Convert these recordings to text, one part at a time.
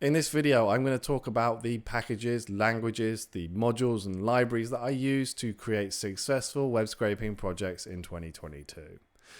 In this video, I'm going to talk about the packages, languages, the modules and libraries that I use to create successful web scraping projects in 2022.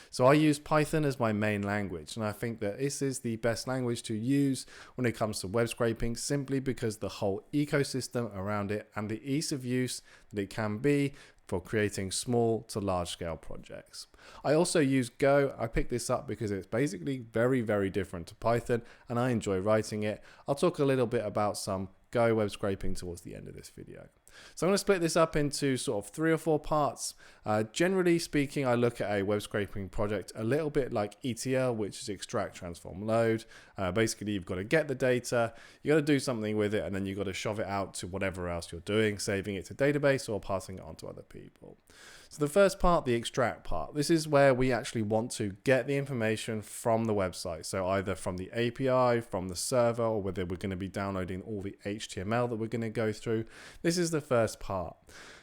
So I use Python as my main language, and I think that this is the best language to use when it comes to web scraping, simply because the whole ecosystem around it and the ease of use that it can be for creating small to large scale projects. I also use Go. I picked this up because it's basically very different to Python and I enjoy writing it. I'll talk a little bit about some Go web scraping towards the end of this video. So I'm going to split this up into sort of 3 or 4 parts. Generally speaking, I look at a web scraping project a little bit like ETL, which is extract, transform, load. Basically, you've got to get the data, you got to do something with it, and then you've got to shove it out to whatever else you're doing, saving it to database or passing it on to other people. So the first part, the extract part, this is where we actually want to get the information from the website. So either from the API, from the server, or whether we're going to be downloading all the HTML that we're going to go through. This is the first part.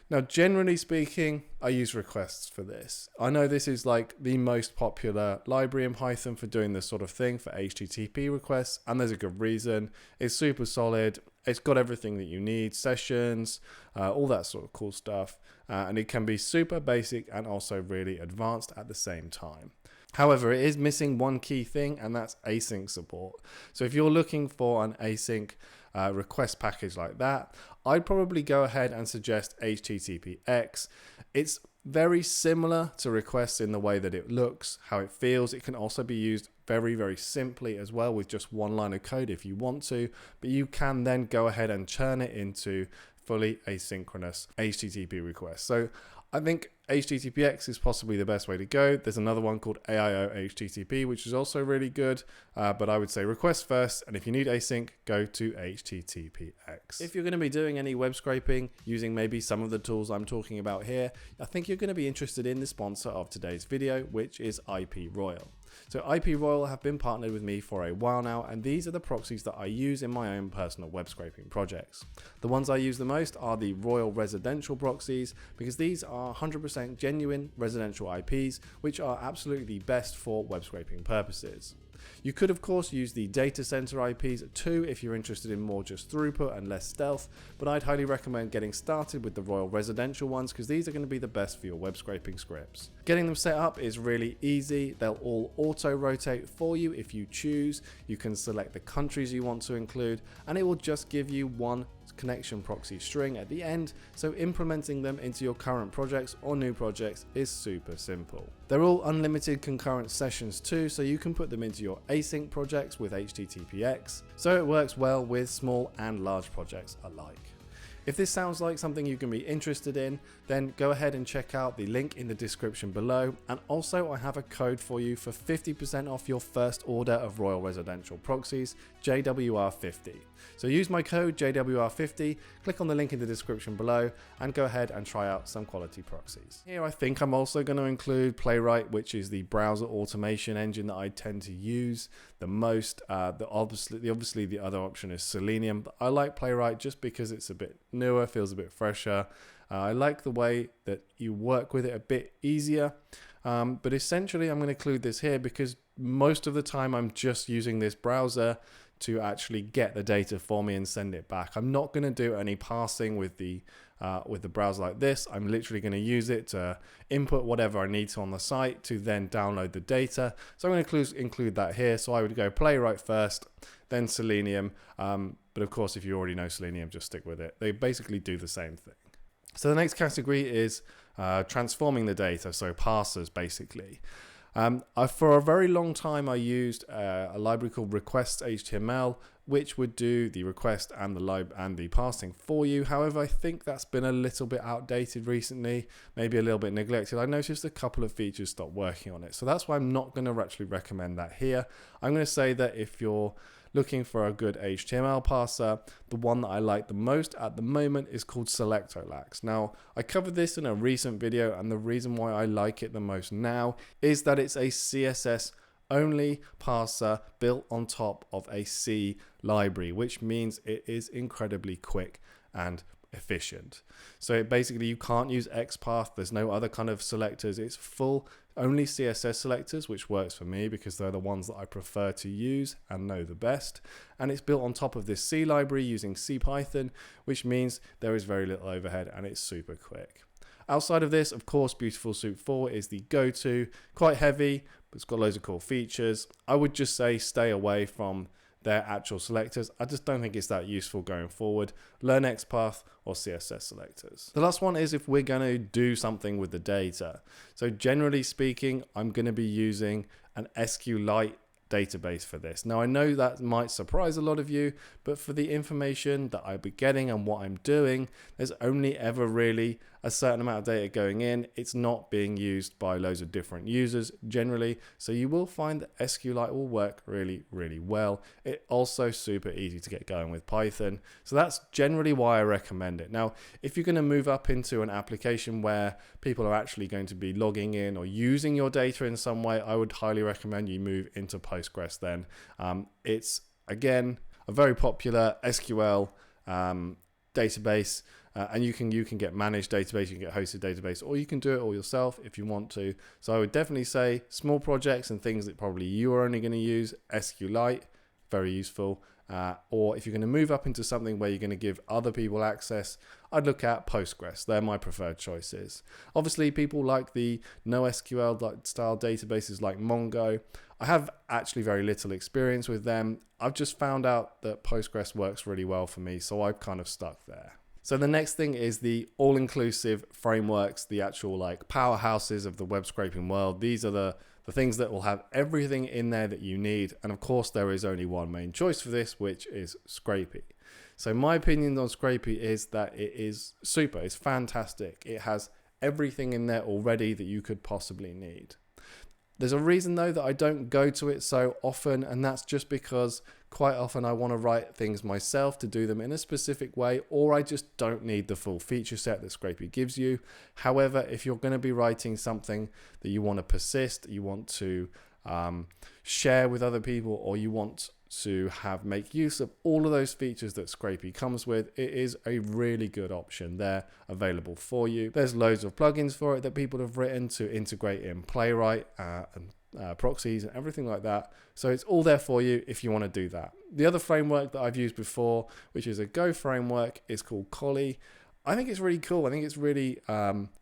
Now, generally speaking, I use requests for this. I know this is like the most popular library in Python for doing this sort of thing, for HTTP requests, and there's a good reason. It's super solid. It's got everything that you need, sessions, all that sort of cool stuff, and it can be super basic and also really advanced at the same time. However, it is missing one key thing, and that's async support. So if you're looking for an async request package like that, I'd probably go ahead and suggest HTTPX. It's very similar to requests in the way that it looks, how it feels. It can also be used very simply as well with just one line of code if you want to, but you can then go ahead and churn it into fully asynchronous HTTP requests. So I think HTTPX is possibly the best way to go. There's another one called AIO HTTP, which is also really good, but I would say request first, and if you need async, go to HTTPX. If you're going to be doing any web scraping using maybe some of the tools I'm talking about here, I think you're going to be interested in the sponsor of today's video, which is IP Royal. So IP Royal have been partnered with me for a while now, and these are the proxies that I use in my own personal web scraping projects. The ones I use the most are the Royal Residential proxies, because these are 100% genuine residential IPs, which are absolutely best for web scraping purposes. You could of course use the data center IPs too if you're interested in more just throughput and less stealth, but I'd highly recommend getting started with the Royal Residential ones, because these are going to be the best for your web scraping scripts. Getting them set up is really easy. They'll all auto rotate for you if you choose. You can select the countries you want to include, and it will just give you one connection proxy string at the end, so implementing them into your current projects or new projects is super simple. They're all unlimited concurrent sessions too, so you can put them into your async projects with HTTPX, so it works well with small and large projects alike. If this sounds like something you can be interested in, then go ahead and check out the link in the description below, and also I have a code for you for 50% off your first order of Royal Residential proxies, JWR50. So use my code JWR50, click on the link in the description below, and go ahead and try out some quality proxies. Here I think I'm also going to include Playwright, which is the browser automation engine that I tend to use the most. Obviously the other option is Selenium, but I like Playwright just because it's a bit newer, feels a bit fresher. I like the way that you work with it a bit easier, but essentially I'm going to include this here because most of the time I'm just using this browser to actually get the data for me and send it back. I'm not going to do any parsing with the browser like this. I'm literally going to use it to input whatever I need to on the site to then download the data. So I'm going to include that here. So I would go Playwright first, then Selenium. But of course, if you already know Selenium, just stick with it. They basically do the same thing. So the next category is transforming the data, so parsers basically. For a very long time I used a library called requests HTML, which would do the request and the parsing for you. However, I think that's been a little bit outdated recently, maybe a little bit neglected. I noticed a couple of features stopped working on it, so that's why I'm not going to actually recommend that here. I'm going to say that if you're looking for a good HTML parser, the one that I like the most at the moment is called Selectolax. Now, I covered this in a recent video, and the reason why I like it the most now is that it's a CSS only parser built on top of a C library, which means it is incredibly quick and efficient. So basically you can't use XPath, there's no other kind of selectors, it's full only CSS selectors, which works for me because they're the ones that I prefer to use and know the best. And it's built on top of this C library using CPython, which means there is very little overhead and it's super quick. Outside of this, of course, Beautiful Soup 4 is the go-to. Quite heavy, but it's got loads of cool features. I would just say stay away from their actual selectors. I just don't think it's that useful going forward. Learn XPath or CSS selectors. The last one is if we're going to do something with the data. So generally speaking, I'm going to be using an SQLite database for this. Now I know that might surprise a lot of you, but for the information that I'll be getting and what I'm doing, there's only ever really a certain amount of data going in. It's not being used by loads of different users generally, so you will find that SQLite will work really, really well. It's also super easy to get going with Python, so that's generally why I recommend it. Now, if you're going to move up into an application where people are actually going to be logging in or using your data in some way, I would highly recommend you move into Postgres then. It's, again, a very popular SQL database. And you can get managed database, you can get hosted database, or you can do it all yourself if you want to. So I would definitely say small projects and things that probably you are only going to use, SQLite, very useful. Or if you're going to move up into something where you're going to give other people access, I'd look at Postgres. They're my preferred choices. Obviously, people like the NoSQL style databases like Mongo. I have actually very little experience with them. I've just found out that Postgres works really well for me, so I've kind of stuck there. So the next thing is the all-inclusive frameworks, the actual like powerhouses of the web scraping world. These are the things that will have everything in there that you need. And of course, there is only one main choice for this, which is Scrapy. So my opinion on Scrapy is that it is super. It's fantastic. It has everything in there already that you could possibly need. There's a reason though that I don't go to it so often, and that's just because quite often I want to write things myself to do them in a specific way, or I just don't need the full feature set that Scrapy gives you. However, if you're going to be writing something that you want to persist, you want to share with other people, or you want to make use of all of those features that Scrapy comes with, it is a really good option there available for you. There's loads of plugins for it that people have written to integrate in Playwright and PROXIES and everything like that. So it's all there for you if you want to do that. The other framework that I've used before, which is a Go framework, is called Collie. I think it's really cool. I think it's really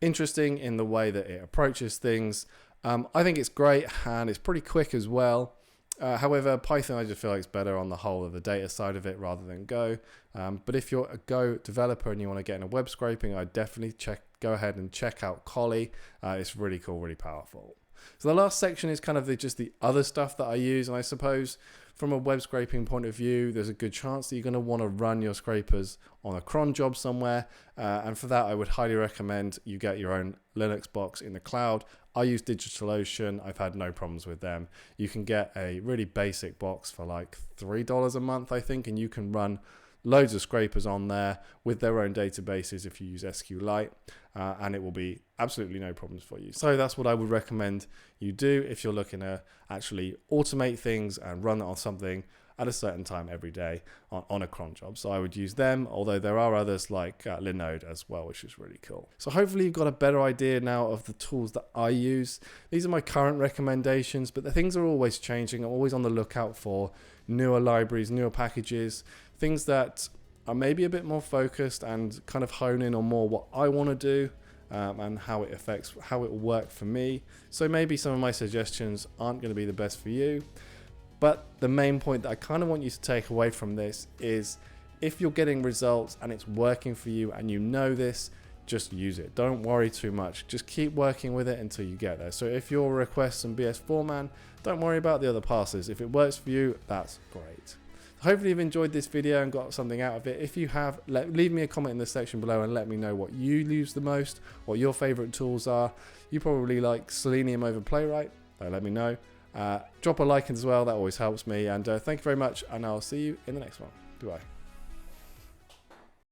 interesting in the way that it approaches things. I think it's great and it's pretty quick as well. However, Python, I just feel like it's better on the whole of the data side of it rather than Go. But if you're a Go developer and you want to get into web scraping, I'd definitely go ahead and check out Collie. It's really cool, really powerful. So the last section is kind of just the other stuff that I use. And I suppose from a web scraping point of view, there's a good chance that you're going to want to run your scrapers on a cron job somewhere. And for that, I would highly recommend you get your own Linux box in the cloud. I use DigitalOcean. I've had no problems with them. You can get a really basic box for like $3 a month, I think, and you can run loads of scrapers on there with their own databases if you use SQLite, and it will be absolutely no problems for you. So that's what I would recommend you do if you're looking to actually automate things and run it on something at a certain time every day on a cron job. So I would use them, although there are others like Linode as well, which is really cool. So hopefully you've got a better idea now of the tools that I use. These are my current recommendations, but the things are always changing. I'm always on the lookout for newer libraries, newer packages, things that are maybe a bit more focused and kind of hone in on more what I want to do and how it will work for me. So maybe some of my suggestions aren't going to be the best for you. But the main point that I kind of want you to take away from this is if you're getting results and it's working for you and you know this, just use it. Don't worry too much. Just keep working with it until you get there. So if you're requests and BS4 man, don't worry about the other passes. If it works for you, that's great. Hopefully you've enjoyed this video and got something out of it. If you have, leave me a comment in the section below and let me know what you use the most, what your favorite tools are. You probably like Selenium over Playwright. Let me know. Drop a like as well, that always helps me. And thank you very much, and I'll see you in the next one. Goodbye.